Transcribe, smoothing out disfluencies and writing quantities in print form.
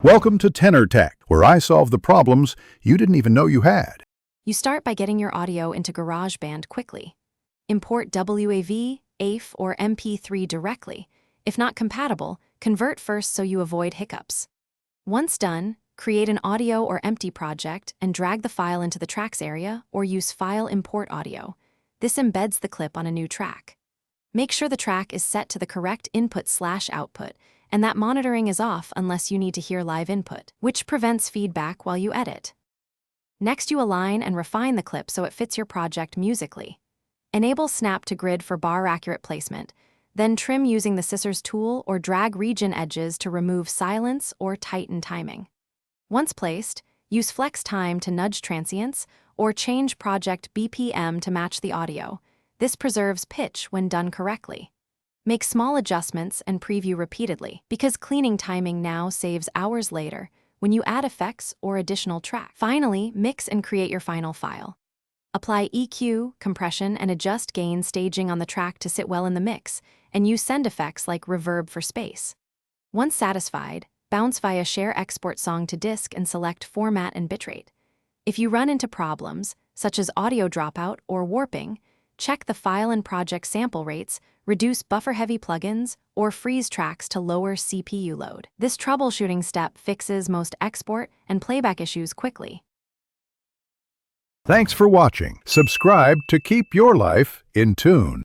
Welcome to Tenor Tech, where I solve the problems you didn't even know you had. You start by getting your audio into Garageband quickly. Import WAV, AIF, or MP3 directly. If not compatible, convert first so you avoid hiccups. Once done, create an audio or empty project and drag the file into the tracks area or use File Import Audio. This embeds the clip on a new track. Make sure the track is set to the correct input/output and that monitoring is off unless you need to hear live input, which prevents feedback while you edit. Next, you align and refine the clip so it fits your project musically. Enable Snap to Grid for bar-accurate placement, then trim using the scissors tool or drag region edges to remove silence or tighten timing. Once placed, use Flex Time to nudge transients or change project BPM to match the audio. This preserves pitch when done correctly. Make small adjustments and preview repeatedly, because cleaning timing now saves hours later when you add effects or additional track. Finally, mix and create your final file. Apply EQ, compression, and adjust gain staging on the track to sit well in the mix, and use send effects like reverb for space. Once satisfied, bounce via Share Export Song to Disk and select Format and Bitrate. If you run into problems, such as audio dropout or warping, check the file and project sample rates, reduce buffer-heavy plugins, or freeze tracks to lower CPU load. This troubleshooting step fixes most export and playback issues quickly. Thanks for watching. Subscribe to keep your life in tune.